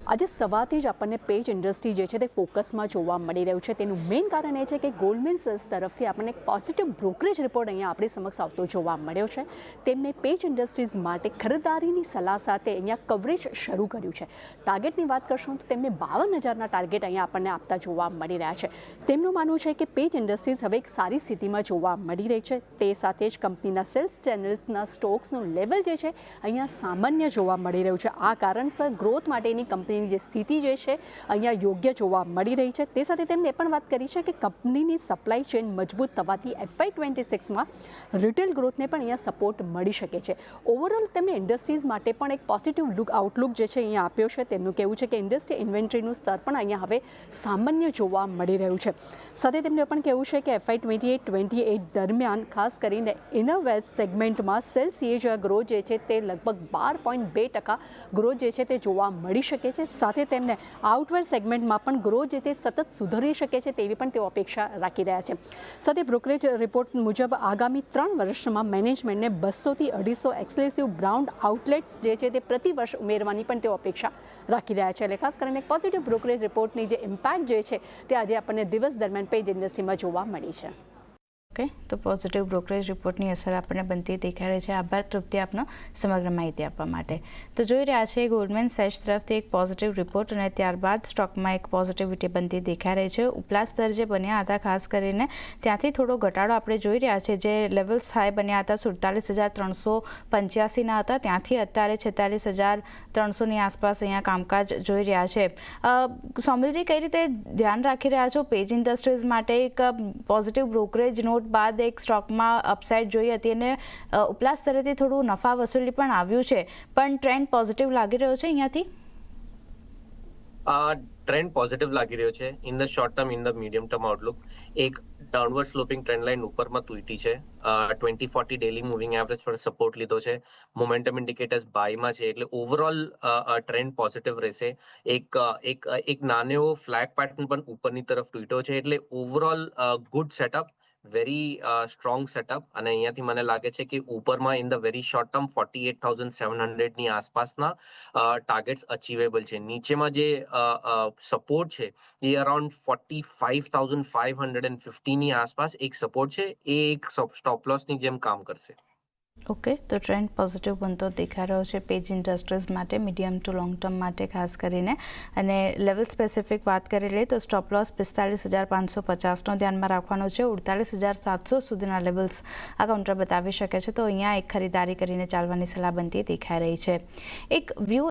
આજે સવારથી જ આપણને પેજ ઇન્ડસ્ટ્રી જે છે તે ફોકસમાં જોવા મળી રહ્યું છે. તેનું મેઇન કારણ એ છે કે ગોલ્ડમેન સચ્સ તરફથી આપણને એક પોઝિટિવ બ્રોકરેજ રિપોર્ટ અહીંયા આપણી સમક્ષ આવતો જોવા મળ્યો છે. તેમને પેજ ઇન્ડસ્ટ્રીઝ માટે ખરીદારીની સલાહ સાથે અહીંયા કવરેજ શરૂ કર્યું છે. ટાર્ગેટની વાત કરશું તો તેમને 52,000ના ટાર્ગેટ અહીંયા આપણને આપતા જોવા મળી રહ્યા છે. તેમનું માનવું છે કે પેજ ઇન્ડસ્ટ્રીઝ હવે એક સારી સ્થિતિમાં જોવા મળી રહી છે. તે સાથે જ કંપનીના સેલ્સ ચેનલ્સના સ્ટોક્સનું લેવલ જે છે અહીંયા સામાન્ય જોવા મળી રહ્યું છે. આ કારણસર ગ્રોથ માટેની કંપનીની જે સ્થિતિ જે છે અહીંયા યોગ્ય જોવા મળી રહી છે. તે સાથે તેમણે પણ વાત કરી છે કે કંપનીની સપ્લાય ચેન મજબૂત થવાથી FY26માં રિટેલ ગ્રોથને પણ અહીંયા સપોર્ટ મળી શકે છે. ઓવરઓલ તેમણે ઇન્ડસ્ટ્રીઝ માટે પણ એક પોઝિટિવ આઉટલુક જે છે અહીંયા આપ્યો છે. તેમનું કહેવું છે કે ઇન્ડસ્ટ્રી ઇન્વેન્ટરીનું સ્તર પણ અહીંયા હવે સામાન્ય જોવા મળી રહ્યું છે. સાથે તેમણે પણ કહેવું છે કે FY28 દરમિયાન ખાસ કરીને ઇનરવેર સેગમેન્ટમાં સેલ્સ સીએજીઆર ગ્રોથ જે છે તે લગભગ 12.2% ગ્રોથ જે છે તે જોવા મળી શકે છે. સાથે તેમને આઉટવેર સેગમેન્ટમાં પણ ગ્રોથ જે તે સતત સુધરી શકે છે તેવી પણ તેઓ અપેક્ષા રાખી રહ્યા છે. સાથે બ્રોકરેજ રિપોર્ટ મુજબ આગામી 3 વર્ષમાં મેનેજમેન્ટને 200થી 250 એક્સક્લુસિવ બ્રાન્ડ આઉટલેટ્સ જે છે તે પ્રતિ વર્ષ ઉમેરવાની પણ તેઓ અપેક્ષા રાખી રહ્યા છે. એટલે ખાસ કરીને પોઝિટિવ બ્રોકરેજ રિપોર્ટની જે ઇમ્પેક્ટ જે છે તે આજે આપણને દિવસ દરમિયાન પેજ ઇન્ડસ્ટ્રીમાં જોવા મળી છે. ઓકે, તો પોઝિટિવ બ્રોકરેજ રિપોર્ટની અસર આપણને બનતી દેખાઈ રહી છે. આભાર તૃપ્તિ આપનો સમગ્ર માહિતી આપવા માટે. તો જોઈ રહ્યા છે ગોલ્ડમેન સેચ તરફથી એક પોઝિટિવ રિપોર્ટ અને ત્યારબાદ સ્ટોકમાં એક પોઝિટિવિટી બનતી દેખાઈ રહી છે. ઉપલા સ્તર જે બન્યા હતા ખાસ કરીને ત્યાંથી થોડો ઘટાડો આપણે જોઈ રહ્યા છે. જે લેવલ્સ હાઈ બન્યા હતા 47,385ના હતા ત્યાંથી અત્યારે 46,300ની આસપાસ અહીંયા કામકાજ જોઈ રહ્યા છે. સોમિલજી, કઈ રીતે ધ્યાન રાખી રહ્યા છો પેજ ઇન્ડસ્ટ્રીઝ માટે એક પોઝિટિવ બ્રોકરેજ નોટ બાદ એક સ્ટોકમાં અપસાઇડ જોઈ હતી અને ઉપલા સ્તરેથી થોડું નફા વસૂલી પણ આવ્યું છે, પણ ટ્રેન્ડ પોઝિટિવ લાગી રહ્યો છે અહીંયાથી? ટ્રેન્ડ પોઝિટિવ લાગી રહ્યો છે. In the short term, in the medium term Outlook એક ડાઉનવર્ડ સ્લોપિંગ ટ્રેન્ડ લાઇન ઉપરમાં તૂટી છે. 2040 ડેલી મૂવિંગ એવરેજ પર સપોર્ટ લીધો છે. મોમેન્ટમ ઇન્ડિકેટર્સ બાયમાં છે, એટલે ઓવરઓલ ટ્રેન્ડ પોઝિટિવ રહેશે. એક નાનો એવો ફ્લેગ પેટર્ન પણ ઉપરની તરફ તૂટ્યો છે, એટલે overall good setup, very strong setup. અને અહીંયાથી મને લાગે છે કે ઉપરમાં in the very short term 48,700ની આસપાસના ટાર્ગેટ્સ અચીવેબલ છે. નીચેમાં જે સપોર્ટ છે એ અરાઉન્ડ 45,550ની આસપાસ એક સપોર્ટ છે. એ એક સ્ટોપ લોસની જેમ કામ કરશે. ઓકે, તો ટ્રેન્ડ પોઝિટિવ બનતો દેખાઈ રહ્યો છે પેજ ઇન્ડસ્ટ્રીઝ માટે મીડિયમ ટુ લોંગ ટર્મ માટે ખાસ કરીને. અને લેવલ સ્પેસિફિક વાત કરી લઈએ તો સ્ટોપ લોસ 45,550નો ધ્યાનમાં રાખવાનો છે. 48,700 સુધીના લેવલ્સ આ કાઉન્ટર બતાવી શકે છે. તો અહીંયા એક ખરીદારી કરીને ચાલવાની સલાહ બનતી દેખાઈ રહી છે. એક વ્યૂ